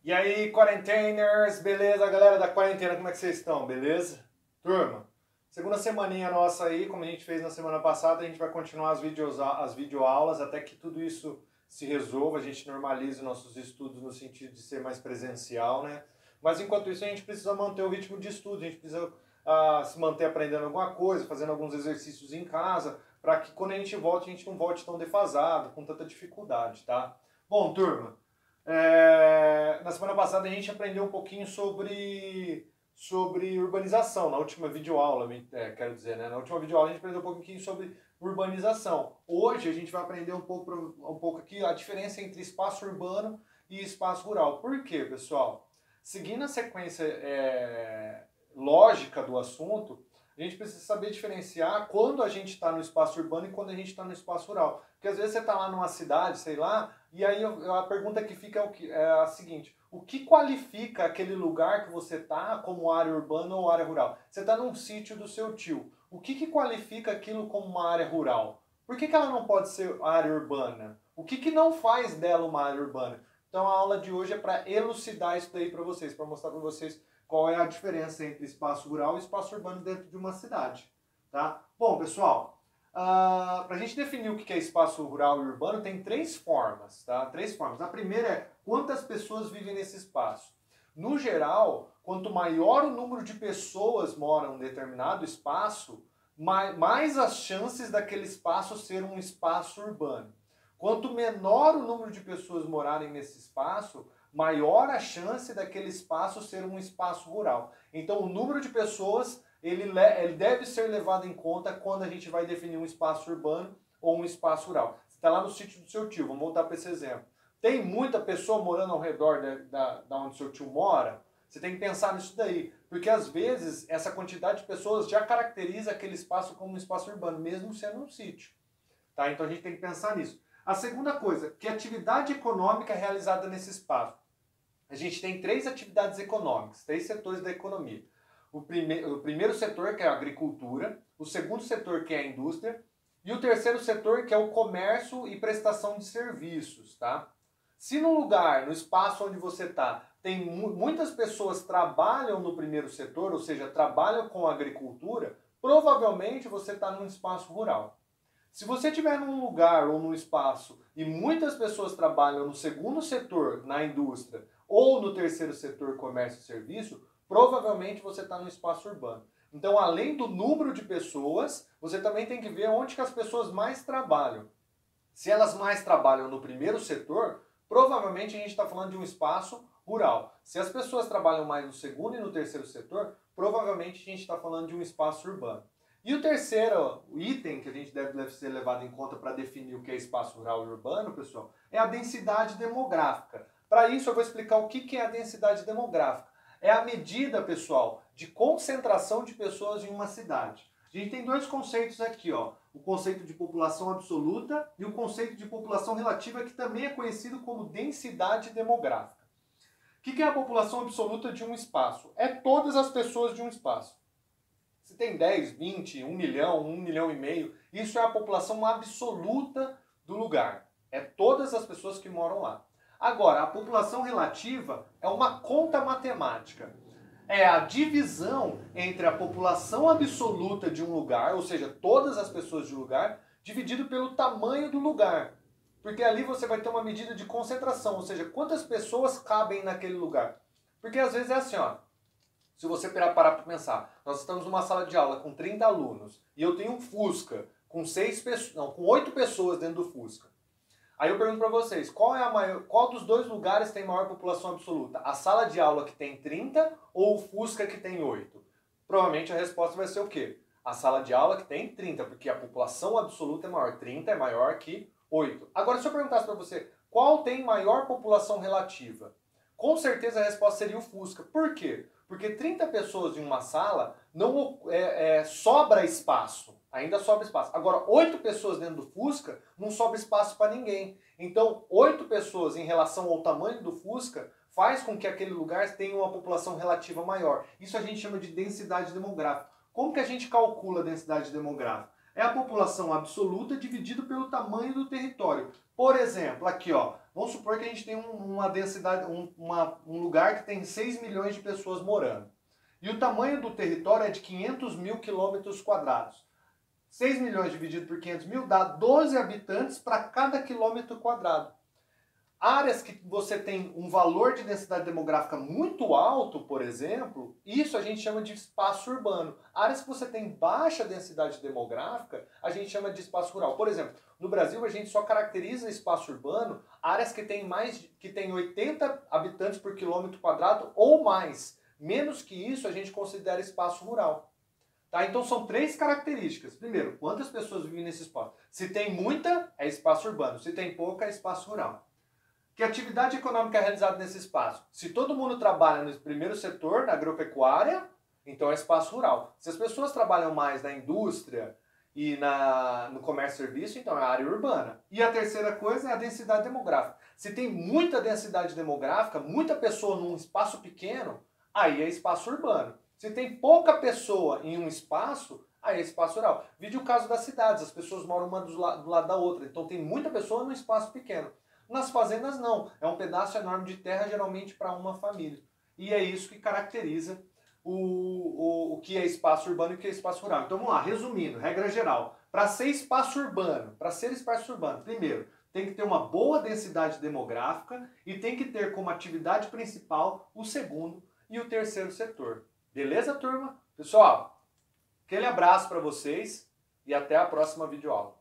E aí, quarenteners, beleza, galera da quarentena, como é que vocês estão, beleza? Turma, segunda semaninha nossa aí, como a gente fez na semana passada, a gente vai continuar as videoaulas até que tudo isso se resolva, a gente normalize nossos estudos no sentido de ser mais presencial, né? Mas enquanto isso a gente precisa manter o ritmo de estudo, a gente precisa se manter aprendendo alguma coisa, fazendo alguns exercícios em casa, para que quando a gente volte, a gente não volte tão defasado, com tanta dificuldade, tá? Bom, turma, na semana passada a gente aprendeu um pouquinho sobre urbanização, na última videoaula, quero dizer, né? Na última videoaula a gente aprendeu um pouquinho sobre urbanização. Hoje a gente vai aprender um pouco aqui a diferença entre espaço urbano e espaço rural. Por quê, pessoal? Seguindo a sequência lógica do assunto, a gente precisa saber diferenciar quando a gente está no espaço urbano e quando a gente está no espaço rural. Porque às vezes você está lá numa cidade, sei lá, e aí a pergunta que fica é a seguinte: o que qualifica aquele lugar que você está como área urbana ou área rural? Você está num sítio do seu tio. O que qualifica aquilo como uma área rural? Por que ela não pode ser área urbana? O que não faz dela uma área urbana? Então a aula de hoje é para elucidar isso daí para vocês, para mostrar para vocês qual é a diferença entre espaço rural e espaço urbano dentro de uma cidade, tá? Bom, pessoal, para a gente definir o que é espaço rural e urbano, tem três formas, tá? Três formas. A primeira é quantas pessoas vivem nesse espaço. No geral, quanto maior o número de pessoas moram em um determinado espaço, mais as chances daquele espaço ser um espaço urbano. Quanto menor o número de pessoas morarem nesse espaço, maior a chance daquele espaço ser um espaço rural. Então o número de pessoas ele deve ser levado em conta quando a gente vai definir um espaço urbano ou um espaço rural. Você está lá no sítio do seu tio, vamos voltar para esse exemplo. Tem muita pessoa morando ao redor da onde seu tio mora? Você tem que pensar nisso daí, porque às vezes essa quantidade de pessoas já caracteriza aquele espaço como um espaço urbano, mesmo sendo um sítio. Tá? Então a gente tem que pensar nisso. A segunda coisa, que atividade econômica é realizada nesse espaço? A gente tem três atividades econômicas, três setores da economia. O primeiro setor, que é a agricultura, o segundo setor, que é a indústria, e o terceiro setor, que é o comércio e prestação de serviços, tá? Se no lugar, no espaço onde você está, tem muitas pessoas que trabalham no primeiro setor, ou seja, trabalham com a agricultura, provavelmente você está num espaço rural. Se você estiver num lugar ou num espaço e muitas pessoas trabalham no segundo setor, na indústria, ou no terceiro setor, comércio e serviço, provavelmente você está no espaço urbano. Então, além do número de pessoas, você também tem que ver onde que as pessoas mais trabalham. Se elas mais trabalham no primeiro setor, provavelmente a gente está falando de um espaço rural. Se as pessoas trabalham mais no segundo e no terceiro setor, provavelmente a gente está falando de um espaço urbano. E o terceiro item que a gente deve ser levado em conta para definir o que é espaço rural e urbano, pessoal, é a densidade demográfica. Para isso eu vou explicar o que é a densidade demográfica. É a medida, pessoal, de concentração de pessoas em uma cidade. A gente tem dois conceitos aqui, ó. O conceito de população absoluta e o conceito de população relativa, que também é conhecido como densidade demográfica. O que é a população absoluta de um espaço? É todas as pessoas de um espaço. Se tem 10, 20, 1 milhão, 1 milhão e meio, isso é a população absoluta do lugar. É todas as pessoas que moram lá. Agora, a população relativa é uma conta matemática. É a divisão entre a população absoluta de um lugar, ou seja, todas as pessoas de um lugar, dividido pelo tamanho do lugar. Porque ali você vai ter uma medida de concentração, ou seja, quantas pessoas cabem naquele lugar. Porque às vezes é assim, ó. Se você parar para pensar, nós estamos numa sala de aula com 30 alunos e eu tenho um Fusca com 8 pessoas dentro do Fusca. Aí eu pergunto para vocês, qual dos dois lugares tem maior população absoluta? A sala de aula que tem 30 ou o Fusca que tem 8? Provavelmente a resposta vai ser o quê? A sala de aula que tem 30, porque a população absoluta é maior. 30 é maior que 8. Agora, se eu perguntasse para você, qual tem maior população relativa? Com certeza a resposta seria o Fusca. Por quê? Porque 30 pessoas em uma sala não sobra espaço. Ainda sobra espaço. Agora, 8 pessoas dentro do Fusca não sobra espaço para ninguém. Então, 8 pessoas em relação ao tamanho do Fusca faz com que aquele lugar tenha uma população relativa maior. Isso a gente chama de densidade demográfica. Como que a gente calcula a densidade demográfica? É a população absoluta dividido pelo tamanho do território. Por exemplo, aqui ó, Vamos supor que a gente tem uma densidade, um lugar que tem 6 milhões de pessoas morando. E o tamanho do território é de 500 mil quilômetros quadrados. 6 milhões dividido por 500 mil dá 12 habitantes para cada quilômetro quadrado. Áreas que você tem um valor de densidade demográfica muito alto, por exemplo, isso a gente chama de espaço urbano. Áreas que você tem baixa densidade demográfica, a gente chama de espaço rural. Por exemplo, no Brasil a gente só caracteriza espaço urbano áreas que tem 80 habitantes por quilômetro quadrado ou mais. Menos que isso a gente considera espaço rural. Tá? Então são 3 características. Primeiro, quantas pessoas vivem nesse espaço? Se tem muita, é espaço urbano. Se tem pouca, é espaço rural. Que atividade econômica é realizada nesse espaço? Se todo mundo trabalha no primeiro setor, na agropecuária, então é espaço rural. Se as pessoas trabalham mais na indústria e no comércio e serviço, então é área urbana. E a terceira coisa é a densidade demográfica. Se tem muita densidade demográfica, muita pessoa num espaço pequeno, aí é espaço urbano. Se tem pouca pessoa em um espaço, aí é espaço rural. Vide o caso das cidades, as pessoas moram uma do lado da outra, então tem muita pessoa num espaço pequeno. Nas fazendas não, é um pedaço enorme de terra geralmente para uma família. E é isso que caracteriza o que é espaço urbano e o que é espaço rural. Então vamos lá, resumindo, regra geral. Para ser espaço urbano, primeiro, tem que ter uma boa densidade demográfica e tem que ter como atividade principal o segundo e o terceiro setor. Beleza, turma? Pessoal, aquele abraço para vocês e até a próxima videoaula.